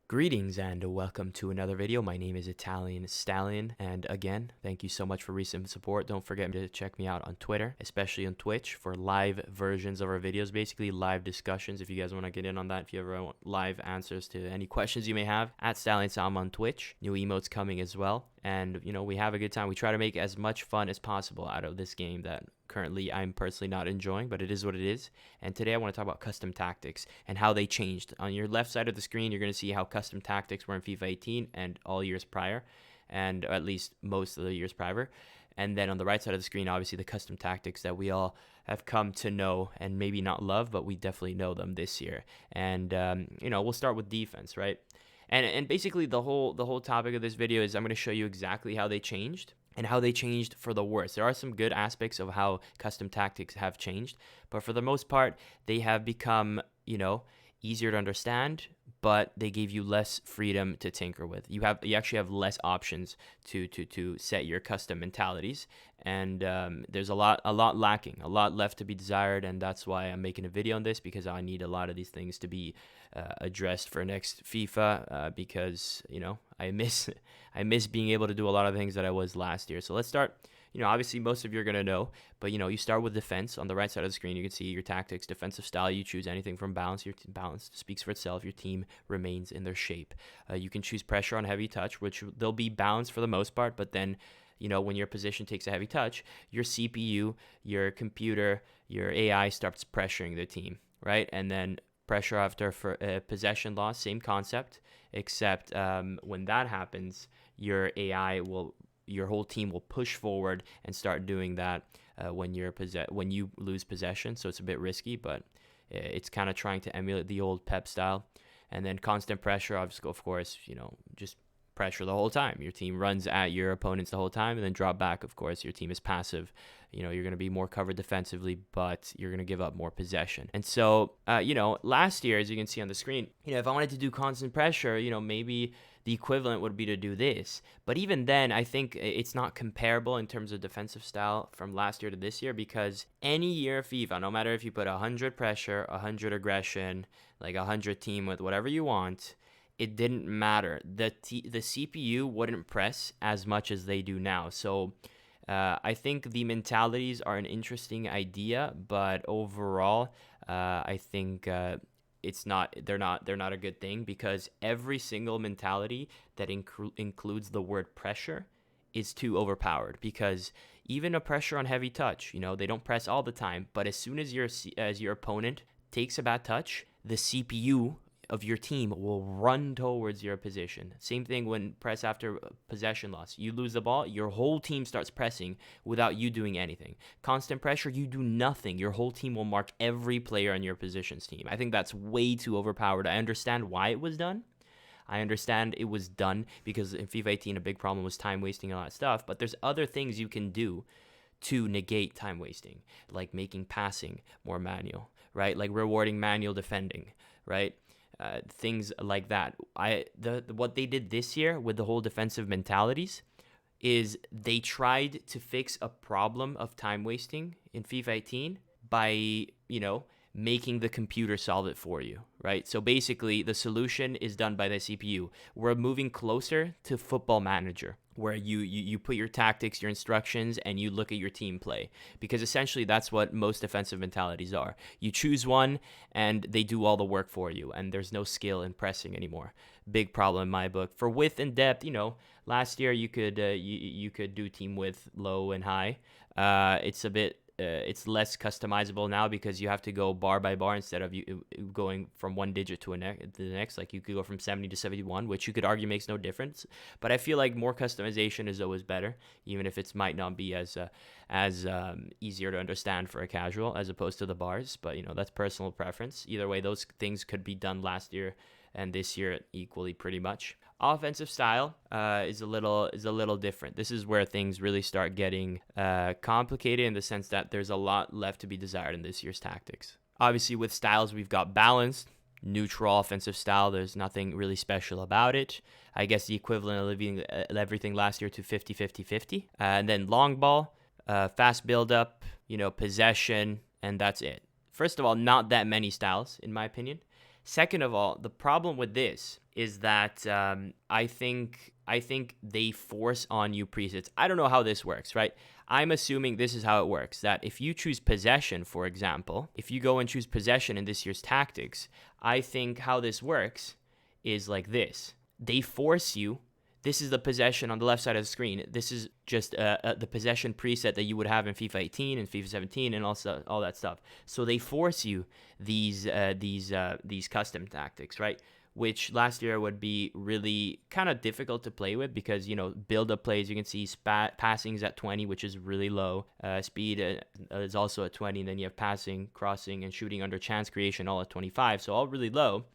Greetings and welcome to another video. My name is Stallion, and again, thank you so much for recent support. Don't forget to check me out on Twitter, especially on Twitch, for live versions of our videos, basically live discussions. If you guys want to get in on that, if you ever want live answers to any questions you may have, at Stallion on Twitch. New emotes coming as well, and we have a good time. We try to make as much fun as possible out of this game that currently I'm personally not enjoying, but it is what it is. And today I want to talk about custom tactics and how they changed. On your left side of the screen, you're going to see how custom tactics were in FIFA 18 and all years prior, and at least most of the years prior. And then on the right side of the screen, obviously the custom tactics that we all have come to know and maybe not love, but we definitely know them this year. And we'll start with defense, right? And basically the whole topic of this video is I'm going to show you exactly how they changed and how they changed for the worse. There are some good aspects of how custom tactics have changed, but for the most part, they have become, easier to understand, but they gave you less freedom to tinker with. You actually have less options to set your custom mentalities, and there's a lot lacking, a lot left to be desired, and that's why I'm making a video on this, because I need a lot of these things to be addressed for next FIFA, because I miss being able to do a lot of things that I was last year. So let's start. Obviously most of you are going to know, but you start with defense. On the right side of the screen, you can see your tactics, defensive style. You choose anything from balance. Your balance speaks for itself. Your team remains in their shape. You can choose pressure on heavy touch, which they'll be balanced for the most part, but then when your position takes a heavy touch, your CPU, your computer, your AI starts pressuring the team, right? And then pressure after possession loss, same concept, except when that happens, your whole team will push forward and start doing that when you lose possession. So it's a bit risky, but it's kind of trying to emulate the old Pep style. And then constant pressure, of course, just pressure the whole time. Your team runs at your opponents the whole time and then drop back. Of course, your team is passive. You're going to be more covered defensively, but you're going to give up more possession. And so, last year, as you can see on the screen, if I wanted to do constant pressure, maybe the equivalent would be to do this. But even then, I think it's not comparable in terms of defensive style from last year to this year, because any year of FIFA, no matter if you put 100 pressure, 100 aggression, like 100 team with whatever you want, it didn't matter. The CPU wouldn't press as much as they do now. So I think the mentalities are an interesting idea, but overall, I think they're not a good thing, because every single mentality that includes the word pressure is too overpowered. Because even a pressure on heavy touch, they don't press all the time, but as soon as your opponent takes a bad touch, the CPU of your team will run towards your position. Same thing when press after possession loss. You lose the ball, your whole team starts pressing without you doing anything. Constant pressure, you do nothing. Your whole team will mark every player on your positions team. I think that's way too overpowered. I understand why it was done. I understand it was done because in FIFA 18 a big problem was time wasting and all that stuff, but there's other things you can do to negate time wasting, like making passing more manual, right? Like rewarding manual defending, right? Things like that. What they did this year with the whole defensive mentalities is they tried to fix a problem of time wasting in FIFA 18 by, making the computer solve it for you, right? So basically the solution is done by the CPU. We're moving closer to Football Manager, where you put your tactics, your instructions, and you look at your team play. Because essentially that's what most defensive mentalities are. You choose one and they do all the work for you, and there's no skill in pressing anymore. Big problem in my book. For width and depth, last year you could you could do team width low and high. It's less customizable now, because you have to go bar by bar instead of you going from one digit to the next. Like you could go from 70 to 71, which you could argue makes no difference. But I feel like more customization is always better, even if it might not be as easier to understand for a casual as opposed to the bars. But that's personal preference. Either way, those things could be done last year and this year equally, pretty much. Offensive style is a little different. This is where things really start getting complicated, in the sense that there's a lot left to be desired in this year's tactics. Obviously, with styles, we've got balanced, neutral offensive style. There's nothing really special about it. I guess the equivalent of leaving everything last year to 50-50-50. And then long ball, fast build up, possession, and that's it. First of all, not that many styles, in my opinion. Second of all, the problem with this is that I think they force on you presets. I don't know how this works, right? I'm assuming this is how it works, that if you choose possession, for example, if you go and choose possession in this year's tactics, I think how this works is like this. They force you. This is the possession on the left side of the screen. This is just the possession preset that you would have in FIFA 18 and FIFA 17 and also all that stuff. So they force you these custom tactics, right? Which last year would be really kind of difficult to play with because, build-up plays, you can see passing is at 20, which is really low. Speed is also at 20, and then you have passing, crossing, and shooting under chance creation all at 25, so all really low.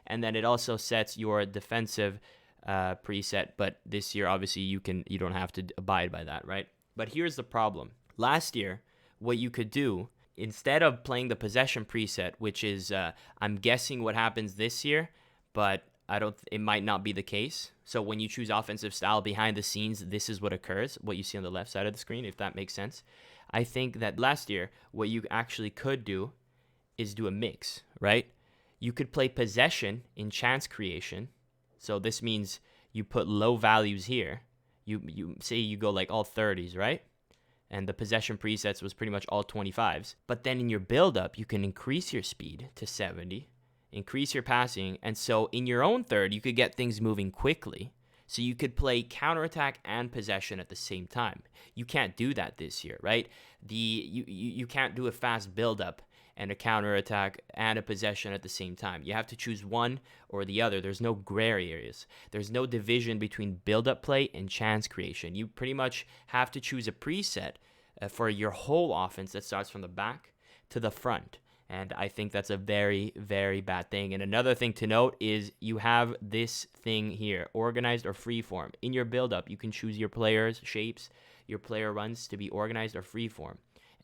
And then it also sets your defensive preset, but this year, obviously, you don't have to abide by that, right? But here's the problem. Last year, what you could do, instead of playing the possession preset, which is, I'm guessing what happens this year, but it might not be the case. So when you choose offensive style behind the scenes, this is what occurs, what you see on the left side of the screen, if that makes sense. I think that last year, what you actually could do is do a mix, right? You could play possession in chance creation. So this means you put low values here. You say you go like all 30s, right? And the possession presets was pretty much all 25s. But then in your build-up, you can increase your speed to 70, increase your passing, and so in your own third, you could get things moving quickly. So you could play counterattack and possession at the same time. You can't do that this year, right? You can't do a fast build-up and a counterattack and a possession at the same time. You have to choose one or the other. There's no gray areas. There's no division between build-up play and chance creation. You pretty much have to choose a preset for your whole offense that starts from the back to the front. And I think that's a very, very bad thing. And another thing to note is you have this thing here, organized or freeform. In your build-up, you can choose your players' shapes, your player runs to be organized or freeform.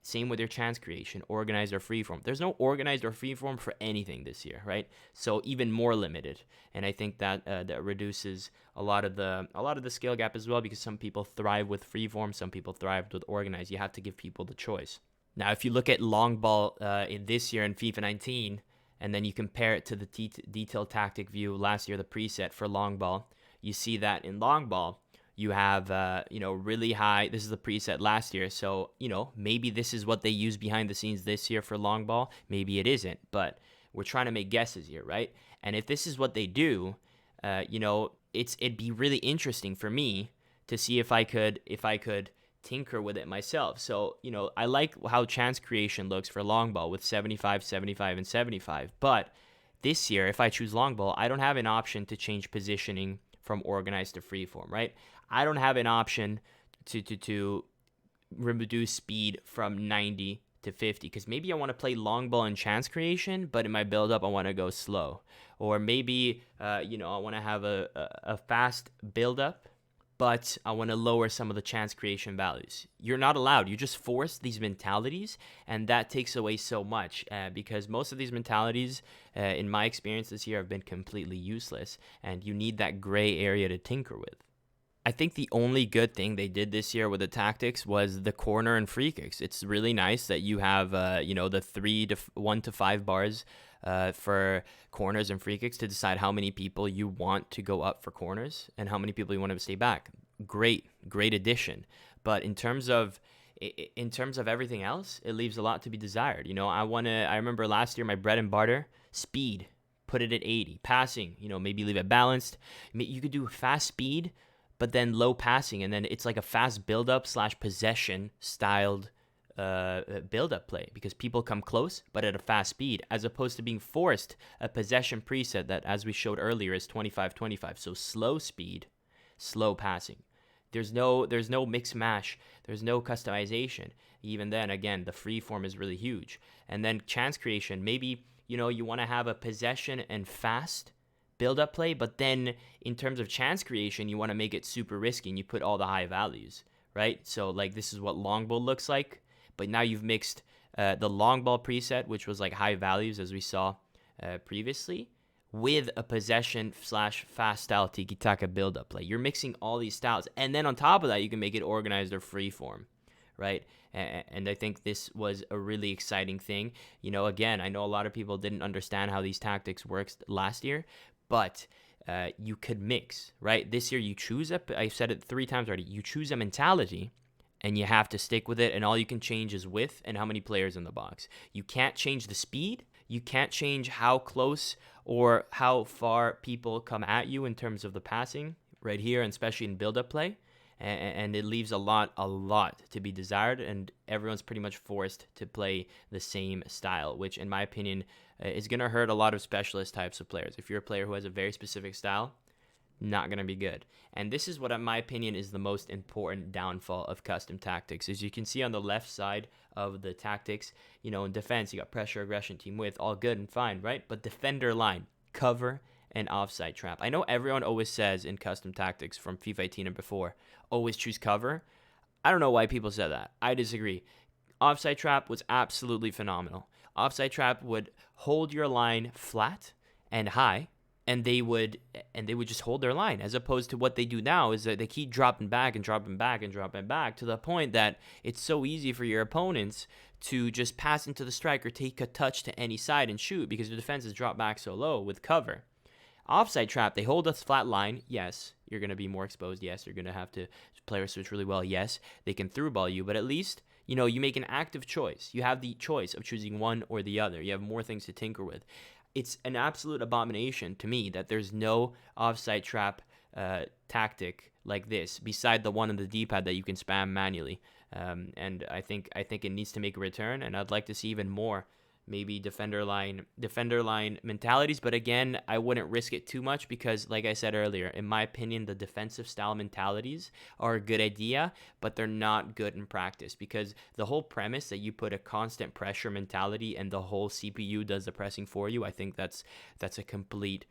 Same with your chance creation, organized or freeform. There's no organized or freeform for anything this year, right? So even more limited. And I think that that reduces a lot of the skill gap as well, because some people thrive with freeform, some people thrive with organized. You have to give people the choice. Now, if you look at long ball in this year in FIFA 19, and then you compare it to the detailed tactic view last year, the preset for long ball, you see that in long ball, you have, really high. This is the preset last year. So, maybe this is what they use behind the scenes this year for long ball. Maybe it isn't, but we're trying to make guesses here, right? And if this is what they do, it'd be really interesting for me to see if I could tinker with it myself. So, I like how chance creation looks for long ball with 75, 75, and 75. But this year, if I choose long ball, I don't have an option to change positioning from organized to freeform, right? I don't have an option to reduce speed from 90 to 50, because maybe I want to play long ball and chance creation, but in my build up I want to go slow. Or maybe I want to have a fast build up, but I want to lower some of the chance creation values. You're not allowed. You just force these mentalities, and that takes away so much because most of these mentalities, in my experience this year, have been completely useless, and you need that gray area to tinker with. I think the only good thing they did this year with the tactics was the corner and free kicks. It's really nice that you have, the 1 to 5 bars for corners and free kicks to decide how many people you want to go up for corners and how many people you want to stay back. Great addition. But in terms of everything else, it leaves a lot to be desired. I remember last year my bread and butter, speed, put it at 80. Passing, maybe leave it balanced. You could do fast speed, but then low passing, and then it's like a fast build-up / possession styled build-up play, because people come close but at a fast speed, as opposed to being forced a possession preset that, as we showed earlier, is 25-25. So slow speed, slow passing. There's no mix mash. There's no customization. Even then, again, the free form is really huge. And then chance creation, maybe you want to have a possession and fast build-up play, but then in terms of chance creation, you want to make it super risky and you put all the high values, right? So like this is what long ball looks like, but now you've mixed the long ball preset, which was like high values as we saw previously, with a possession / fast style tiki-taka build-up play. You're mixing all these styles, and then on top of that, you can make it organized or free form, right? And I think this was a really exciting thing. Again, I know a lot of people didn't understand how these tactics worked last year, but you could mix, right? This year you choose I've said it 3 times already. You choose a mentality and you have to stick with it, and all you can change is width and how many players in the box. You can't change the speed. You can't change how close or how far people come at you in terms of the passing right here, and especially in build-up play. And it leaves a lot to be desired, and everyone's pretty much forced to play the same style, which in my opinion is going to hurt a lot of specialist types of players. If you're a player who has a very specific style, not going to be good. And this is what, in my opinion, is the most important downfall of custom tactics. As you can see on the left side of the tactics, in defense, you got pressure, aggression, team width, all good and fine, right? But defender line, cover, and offside trap. I know everyone always says in custom tactics from FIFA 18 and before, always choose cover. I don't know why people said that. I disagree. Offside trap was absolutely phenomenal. Offside trap would hold your line flat and high, and they would just hold their line, as opposed to what they do now is that they keep dropping back and dropping back and dropping back, to the point that it's so easy for your opponents to just pass into the striker, take a touch to any side and shoot, because the defense is dropped back so low with cover. Offside trap, they hold us flat line. Yes, you're going to be more exposed. Yes, you're going to have to players switch really well. Yes, they can through ball you, but at least you make an active choice. You have the choice of choosing one or the other. You have more things to tinker with. It's an absolute abomination to me that there's no offside trap tactic like this beside the one on the D-pad that you can spam manually. And I think it needs to make a return, and I'd like to see even more maybe defender line mentalities. But again, I wouldn't risk it too much, because like I said earlier, in my opinion, the defensive style mentalities are a good idea, but they're not good in practice, because the whole premise that you put a constant pressure mentality and the whole CPU does the pressing for you, I think that's a complete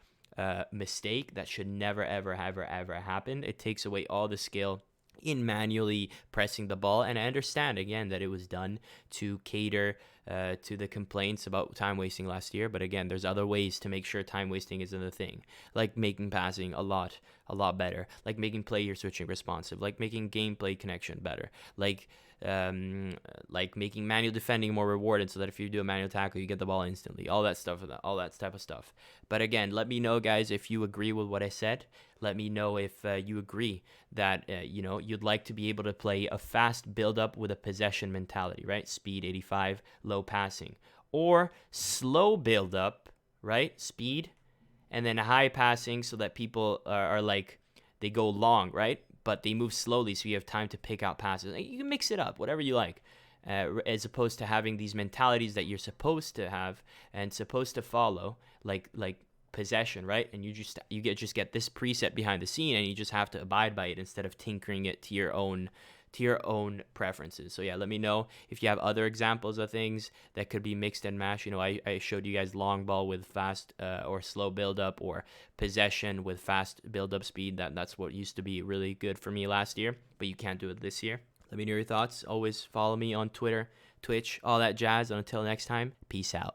mistake. That should never ever happen. It takes away all the skill in manually pressing the ball. And I understand again that it was done to cater to the complaints about time wasting last year, but again, there's other ways to make sure time wasting isn't a thing, like making passing a lot better, like making player switching responsive, like making gameplay connection better, like making manual defending more rewarded, so that if you do a manual tackle you get the ball instantly, all that type of stuff. But again, let me know, guys, if you agree with what I said. Let me know if you agree that you'd like to be able to play a fast build up with a possession mentality, right? Speed 85, low passing, or slow build up, right? Speed and then high passing, so that people are like, they go long, right? But they move slowly, so you have time to pick out passes. You can mix it up, whatever you like, as opposed to having these mentalities that you're supposed to have and supposed to follow, like possession, right? And you just get this preset behind the scene, and you just have to abide by it instead of tinkering it to your own preferences. So yeah, let me know if you have other examples of things that could be mixed and matched. I showed you guys long ball with fast or slow build up, or possession with fast build up speed. That's what used to be really good for me last year, but you can't do it this year. Let me know your thoughts. Always follow me on Twitter, Twitch, all that jazz. And until next time, peace out.